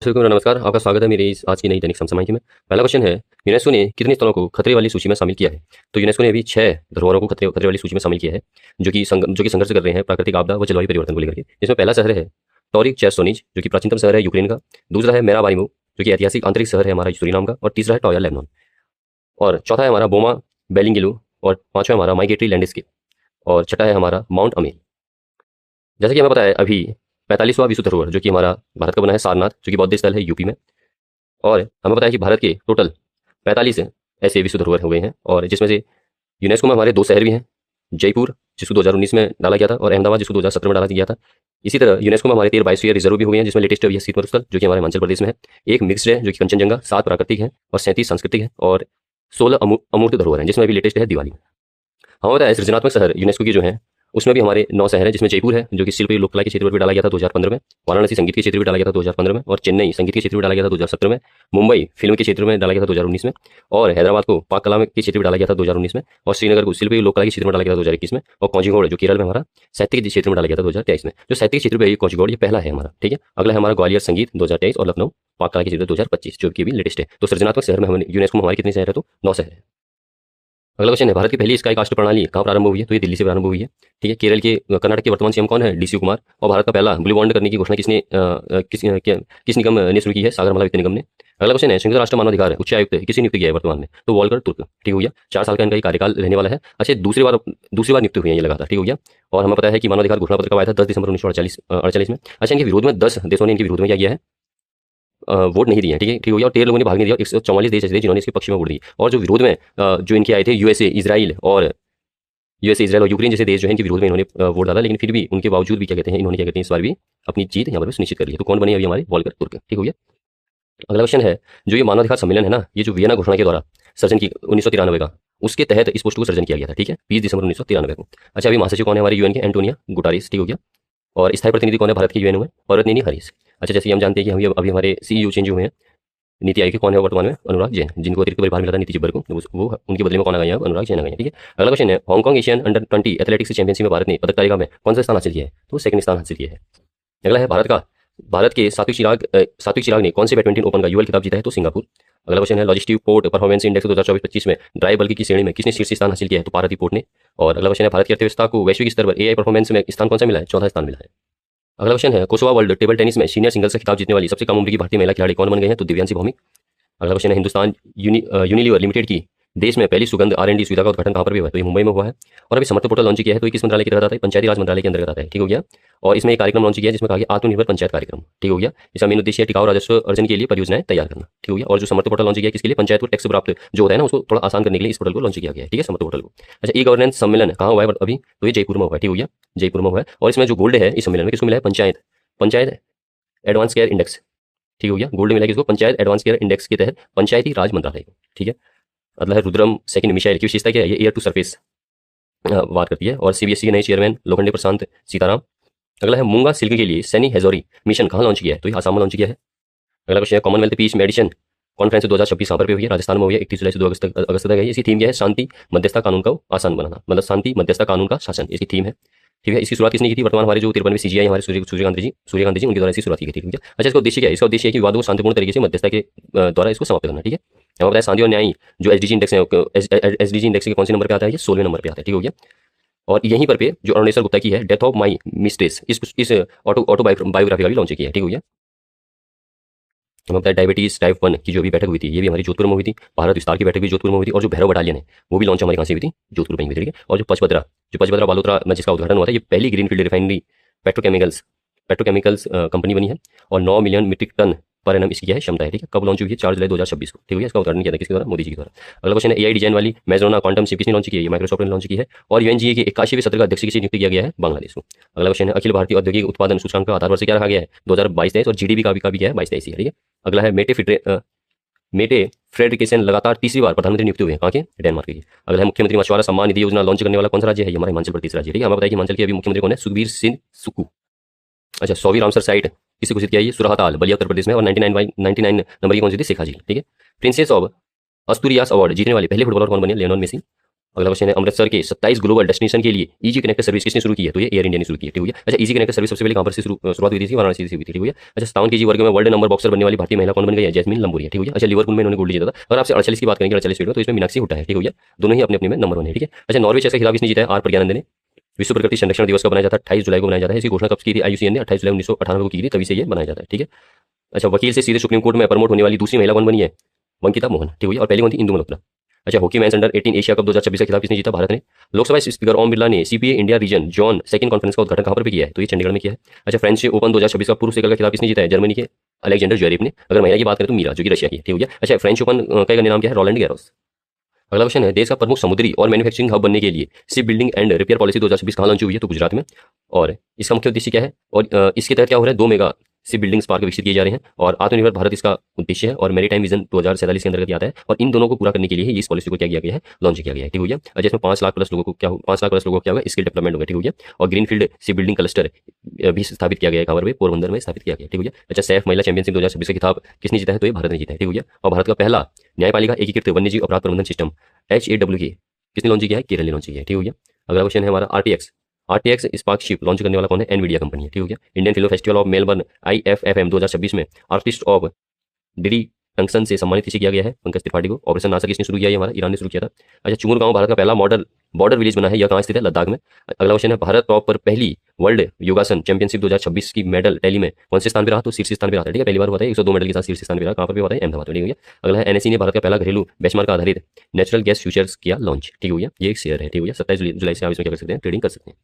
दर्शकों को नमस्कार, आपका स्वागत है मेरी इस आज की नई दैनिक समसामयिकी में। पहला क्वेश्चन है, यूनेस्को ने कितने स्थलों को खतरे वाली सूची में शामिल किया है? तो यूनेस्को ने अभी 6 धरोहरों को खतरे खतरे वाली सूची में शामिल किया है, जो कि संघर्ष कर रहे हैं प्राकृतिक आपदा व जलवायु परिवर्तन को लेकर के। जिसमें पहला शहर है टोरिक चेरसोनिज, जो कि प्राचीनतम शहर है यूक्रेन का। दूसरा है मेराबाइमो, जो कि ऐतिहासिक आंतरिक शहर है हमारा सूरीनाम का। और तीसरा है टॉया लेबनान। और चौथा है हमारा बोमा बेलिंगेलू। और पांचवा है हमारा माइग्रेटरी लैंडस्केप। और छठा है हमारा माउंट अमेल। जैसे कि हमें पता है अभी 45वां विश्व धरोहर जो कि हमारा भारत का बना है सारनाथ, जो कि बौद्ध स्थल है यूपी में। और हमें पता है कि भारत के टोटल 45 ऐसे विश्व धरोहर हो गए हैं, और जिसमें से यूनेस्को में हमारे 2 शहर भी हैं, जयपुर जिसको 2019 में डाला गया था, और अहमदाबाद जिसको 2017 में डाला गया था। इसी तरह यूनेस्को में हमारे 13 बायोस्फीयर रिजर्व भी हुए हैं, जिसमें लेटेस्ट अभी है शीतल स्थल जो कि हमारे हिमाचल प्रदेश में है। एक मिक्स्ड है जो कि कंचनजंगा, 7 प्राकृतिक है और 37 सांस्कृतिक है, और 16 अमूर्त धरोहर हैं, जिसमें अभी लेटेस्ट है दिवाली। हमें पता है सृजनात्मक शहर यूनेस्को की जो है उसमें भी हमारे 9 शहर हैं, जिसमें जयपुर है जो कि शिल्प लोक कला के क्षेत्र पर भी डाला गया था 2015 में। वाराणसी संगीत के क्षेत्र में डाला गया था 2015 में। और चेन्नई संगीत के क्षेत्र में डाला गया था 2017 में। मुंबई फिल्म के क्षेत्र में डाला गया था 2019 में। और हैदराबाद को पाक कला के क्षेत्र में डाला गया था 2019 में। और श्रीनगर को शिल्प लोक कला के क्षेत्र में डाला गया था 2021 में। और कोझिकोड जो केरल में हमारा साहित्य के क्षेत्र में डाला गया था 2023 में। जो साहित्य के क्षेत्र में कोझिकोड ये पहला है हमारा, ठीक है। अगला है हमारा ग्वालियर संगीत 2023 और लखनऊ पाक कला के क्षेत्र 2025 जो कि भी लेटेस्ट है। तो सृजनात्मक शहर में यूनेस्को में हमारे कितने शहर है? तो 9 शहर है। अगला क्वेश्चन है, भारत की पहली स्काई कास्ट प्रणाली कहाँ प्रारंभ हुई है? तो ये दिल्ली से प्रारंभ हुई है, ठीक है। कर्नाटक के वर्तमान सीएम कौन है? डीसी कुमार। और भारत का पहला ब्लू बॉन्ड करने की घोषणा किस निगम ने शुरू की है? सागरमाला वित्त निगम ने। अगला क्वेश्चन है, संयुक्त राष्ट्र मानवाधिकार उच्च आयुक्त किसी नियुक्त किया है वर्तमान में? तो वॉल्कर तुर्क, ठीक हो गया। 4 साल का इनका कार्यकाल रहने वाला है। अच्छा, दूसरी बार नियुक्त हुए हैं ये लगातार, ठीक हो गया। और हमें पता है कि मानवाधिकार घोषणा पत्र कब आया था? 10 दिसंबर 1948 में। अच्छा, इनके विरोध में 10 देशों ने इनके विरोध में क्या किया है? वोट नहीं दिए हैं, ठीक है, ठीक हो गया। और 13 लोगों ने भाग नहीं दिया, 144 देश ऐसे थे जिन्होंने इसके पक्ष में वोट दिए। और जो विरोध में जो इनके आए थे यूएसए, इजराइल और यूक्रेन जैसे देश जो है इनके विरोध में इन्होंने वोट डाला, लेकिन फिर भी उनके बावजूद भी क्या कहते हैं, इन्होंने क्या कहते हैं इस बार भी अपनी जीत यहाँ पर सुनिश्चित कर ली है। तो कौन बने अभी हमारे? वॉल्कर तुर्क, ठीक हो गया। अगला क्वेश्चन है, जो ये मानवाधिकार सम्मेलन है ना, ये जो वियना घोषणा के द्वारा सर्जन की 1993 का, उसके तहत इस पोस्ट को सर्जन किया गया था, ठीक है, 20 दिसंबर 1993 को। अच्छा, अभी महासचिव कौन है हमारे यूएन के? एंटोनिया गुटारेस, ठीक हो गया। और स्थायी प्रतिनिधि कौन है भारत के यूएन में? औरतनेनी हरीश। अच्छा, जैसे हम जानते हैं कि हम अभी हमारे सीईओ चेंज हुए हैं नीति आयोग के, कौन है वर्तमान में? अनुराग जैन, जिनको अतिरिक्त प्रभार मिला था नीति जब्बर को, वो उनके बदले में कौन आ गया? अनुराग जैन आ गया, ठीक है। अगला क्वेश्चन है, Hong Kong Asian under 20 athletics championship में भारत ने पदक तालिका में कौन सा स्थान हासिल किया है? तो सेकंड स्थान हासिल किया है। अगला है, भारत के सात्विक चिराग ने कौन से बैडमिंटन ओपन का यूएल खिताब जीता है? तो सिंगापुर। अगला क्वेश्चन है, लॉजिस्टिक पोर्ट परफॉर्मेंस इंडेक्स 2024-25 में ड्राई बल्कि की श्रेणी में किसने शीर्ष स्थान हासिल किया है? तो पारादीप पोर्ट ने। और अगला क्वेश्चन है, भारत की अर्थव्यवस्था को वैश्विक स्तर पर एआई परफॉर्मेंस में स्थान कौन सा मिला है? 14 स्थान मिला है। अगला क्वेश्चन है, कोसोवा वर्ल्ड टेबल टेनिस में सीनियर सिंगल्स का खिताब जीतने वाली सबसे कम उम्र की भारतीय महिला खिलाड़ी कौन बन गई है? तो दिव्यांशी भौमिक। अगला क्वेश्चन है, हिंदुस्तान यूनिलीवर लिमिटेड की देश में पहली सुगंध R&D सुविधा का उद्घाटन कहाँ पर भी हुआ है? तो ये मुंबई में हुआ है। और अभी समर्थ पोर्टल लॉन्च किया है, तो ये किस मंत्रालय के तहत आता है? पंचायती राज मंत्रालय के अंतर्गत आता है, ठीक हो गया। और इसमें एक कार्यक्रम लॉन्च किया है जिसमें कहा गया आत्मनिर्भर पंचायत कार्यक्रम, ठीक हो गया। इसका मेन उद्देश्य है टिकाऊ राजस्व अर्जन के लिए परियोजनाएं तैयार करना, ठीक हो गया। और जो समर्थ पोर्टल लॉन्च किया है किसके लिए? पंचायत को टैक्स प्राप्त जो होता है ना उसको थोड़ा आसान करने के लिए इस पोर्टल को लॉन्च किया गया है, ठीक है, समर्थ पोर्टल को। अच्छा, ई गवर्नेंस सम्मेलन कहाँ हुआ है अभी? तो ये जयपुर में हुआ है, ठीक हो गया, जयपुर में हुआ है। और इसमें जो गोल्ड है इस सम्मेलन में किसको मिला है? पंचायत एडवांस केयर इंडेक्स, ठीक हो गया। गोल्ड मिला किसको? पंचायत एडवांस केयर इंडेक्स के तहत पंचायती राज मंत्रालय को, ठीक है। अगला है, रुद्रम सेकंड मिसाइल की विशेषता क्या है? ये एयर टू सरफेस वार करती है। और सीबीएसई के नए चेयरमैन लोखंडे प्रशांत सीताराम। अगला है, मूंगा सिल्क के लिए सैनी हेजोरी मिशन कहाँ लॉन्च किया है? तो ये आसाम में लॉन्च किया है। अगला क्वेश्चन है, कॉमनवेल्थ पीस मेडिसिन कॉन्फ्रेंस 2026 कहाँ पर हुई है? राजस्थान में हुई है, 31 जुलाई से 2 अगस्त तक है। इसकी थीम क्या है? शांति मध्यस्थता कानून का आसान बनाना, मतलब शांति मध्यस्थता कानून का शासन, इसकी थीम है, ठीक है। इसकी शुरुआत किसने की थी? वर्तमान हमारे जो 53वें सीजीआई हमारे सूर्यकांत जी उनके द्वारा इसकी शुरुआत की गई थी, ठीक है। अच्छा, इसका उद्देश्य क्या है? इसका उद्देश्य है कि विवादों को शांतिपूर्ण तरीके से मध्यस्थता के द्वारा इसको समाप्त करना, ठीक है। हमें बताया शांति और न्याय जो एसडीजी इंडेक्स है, एसडीजी इंडेक्स के कौन से नंबर पे आता है? ये 16वें नंबर पे आता है, ठीक हो गया। और यहीं पर पे जो अरुणेश्वर गुप्ता की है डेथ ऑफ माई मिस्ट्रेस, इस ऑटोबायोग्राफी का भी लॉन्च किया है, ठीक हो गया। हमें बताया डायबिटीज टाइप 1 की जो भी बैठक हुई थी ये भी हमारी जोधपुर में हुई थी। भारत विस्तार की बैठक भी जोधपुर में हुई थी। और जो भैरव बटालियन है वो भी लॉन्च हमारी कहाँ से हुई थी? जोधपुर में हुई थी, ठीक है। और जो पचपदरा बालोतरा में जिसका उद्घाटन हुआ था, ये पहली ग्रीनफील्ड रिफाइनरी पेट्रोकेमिकल्स कंपनी बनी है। और 9 मिलियन मीट्रिक टन पर एनम इसकी क्या है? क्षमता है, ठीक है। कब लॉन्च हुई है? 4 जुलाई 2026 को, ठीक है। इसका उद्घाटन किया था किसके द्वारा? मोदी जी के द्वारा। अगला क्वेश्चन है, एआई डिजाइन वाली मैजरोना क्वांटम चिप किसने लॉन्च की है? ये माइक्रोसॉफ्ट ने लॉन्च की है। और यूएनजीए के 81वें सत्र का अध्यक्ष किसे नियुक्त किया गया है? बांग्लादेश को। अगला क्वेश्चन है, अखिल भारतीय औद्योगिक उत्पादन सूचकांक का आधार वर्ष क्या रखा गया है? 2022-23। और जीडीपी का भी क्या है? 22-23 है, ठीक है। अगला है, मेटे फ्रेडरिकेसन लगातार तीसरी बार प्रधानमंत्री नियुक्त हुए हैं, कहाँ के? डेनमार्क के। अगला है, मुख्यमंत्री मछुआरा सम्मान निधि योजना लॉन्च करने वाला कौन सा राज्य है? ये हमारा हिमाचल प्रदेश राज्य, ठीक है। हमें बताया कि हिमाचल के अभी मुख्यमंत्री कौन है? सुखबीर सिंह सुक्खू। अच्छा, 100वीं रामसर साइट किसे घोषित किया? ये सुरहताल बलिया उत्तर प्रदेश में। और 99 नंबर की कौन सी थी? शेखा झील, ठीक है। प्रिंसेस ऑफ अस्तूरियास अवार्ड जीतने वाले पहले फुटबॉलर कौन बने? Lionel Messi. अगला क्वेश्चन है अमृतसर के 27 ग्लोबल डेस्टिनेशन के लिए इजी कनेक्टर सर्विस किसने शुरू की है? तो ये एयर इंडिया ने शुरू की है, ठीक हो गया। अच्छा, इजी कनेक्टर सर्विस सबसे पहले कहां पर से शुरुआत हुई थी? वाराणसी से हुई थी, ठीक हो गया। अच्छा, 57 केजी वर्ग में वर्ल्ड नंबर बॉक्सर बनने वाली भारतीय महिला कौन बन गई है? जैस्मिन लंबोरिया, ठीक हो गया। अच्छा, लिवरपूल में इन्होंने गोल्ड जीता था। अगर आपसे 48 की बात करेंगे, 48 फीट में, तो इसमें मीनाक्षी हुड्डा है, ठीक हो गया। दोनों ही अपने अपने में नंबर 1 है, ठीक है। अच्छा, नॉर्वे चेस का खिताब किसने जीता है? आर प्रज्ञानंद ने। विश्व प्रकृति संरक्षण दिवस का बनाया जाता है 28 जुलाई को बनाया जाता है। इसकी घोषणा कब की थी? आईयूसीएन ने 28 जुलाई 1998 को की थी, तभी से ये बनाया जाता है, ठीक है। अच्छा, वकील से सीधे सुप्रीम कोर्ट में प्रमोट होने वाली दूसरी महिला कौन बनी है? अंकिता मोहन, ठीक है। और पहली कौन थी? इंदु मल्होत्रा। अच्छा, hockey men's under 18 Asia cup 2026 का खिताब किसने जीता? भारत ने। लोकसभा स्पीकर ओम बिरला ने CPA India region John second conference का उद्घाटन कहां पर भी किया है? तो ये चंडीगढ़ में किया है। अच्छा, फ्रेंच ओपन 2026 का पुरुष सिंगल का खिताब किसने जीता है? जर्मनी के अलेक्जेंडर ज्वेरेव ने। अगर महिला की बात करें तो मीरा, जो कि रशिया की, ठीक हो गया। अच्छा, फ्रेंच ओपन का एक नाम क्या है? Rowland Garros. अगला क्वेश्चन है देश का प्रमुख समुद्री और मैन्युफैक्चरिंग हब बनने के लिए ship building and repair policy 2026 कहाँ लॉन्च हुई है? तो गुजरात में। और इसका मुख्य उद्देश्य क्या है? और इसके तहत क्या हो रहा है? 2 मेगा शिप बिल्डिंग्स पार्क विकसित किए जा रहे हैं और आत्मनिर्भर भारत इसका उद्देश्य है और मैरीटाइम विजन 2047 के अंतर्गत आता है। और इन दोनों को पूरा करने के लिए ही इस पॉलिसी को क्या किया गया है? लॉन्च किया गया है, ठीक हो गया। और जिसमें 5 लाख प्लस लोगों को क्या 5 लाख प्लस लोगों को क्या होगा? स्किल डेवलपमेंट होगा, ठीक हो गया। और ग्रीनफील्ड शिप बिल्डिंग क्लस्टर भी स्थापित किया गया है, कहाँ पर? पोरबंदर में स्थापित किया गया, ठीक हो गया। अच्छा, सैफ महिला चैंपियनशिप 2026 का खिताब किसने जीता है? तो ये भारत ने जीता है, ठीक हो गया। और भारत का पहला न्यायपालिका एकीकृत वन्यजीव अपराध प्रबंधन सिस्टम HAWK किसने लॉन्च किया है? केरल ने लॉन्च किया है, ठीक हो गया। अगला क्वेश्चन है हमारा आरटीएक्स स्पार्क शिप लॉन्च करने वाला कौन है? एनवीडिया कंपनी है, ठीक हो गया। Indian film festival of Melbourne IFFM 2026 में आर्टिस्ट ऑफ डिडी टंक्सन से सम्मानित किसे किया गया है? पंकज त्रिपाठी को। ऑपरेशन नासा किसने शुरू किया है? हमारा ईरान ने शुरू किया था। अच्छा, चुंगुर गांव भारत का पहला मॉडल बॉर्डर विलेज बना है, यह कहाँ स्थित है? लद्दाख में। अगला क्वेश्चन है भारत टॉप पर पहली वर्ल्ड योगासन चैंपियनशिप 2026 की मेडल टैली में कौन से स्थान पर रहा? तो शीर्ष स्थान पर रहा है, ठीक है। पहली बार हुआ था, 102 मेडल के साथ शीर्ष स्थान पर रहा। कहाँ पर भी हुआ था? अहमदाबाद में, ठीक हो गया। अगला है एनएससी ने भारत का पहला घरेलू बेंचमार्क आधारित नेचुरल गैस फ्यूचर्स किया लॉन्च, ठीक हो गया। ये एक शेयर है, ठीक हो गया। 27 जुलाई से आप इसमें क्या कर सकते हैं? ट्रेडिंग कर सकते हैं।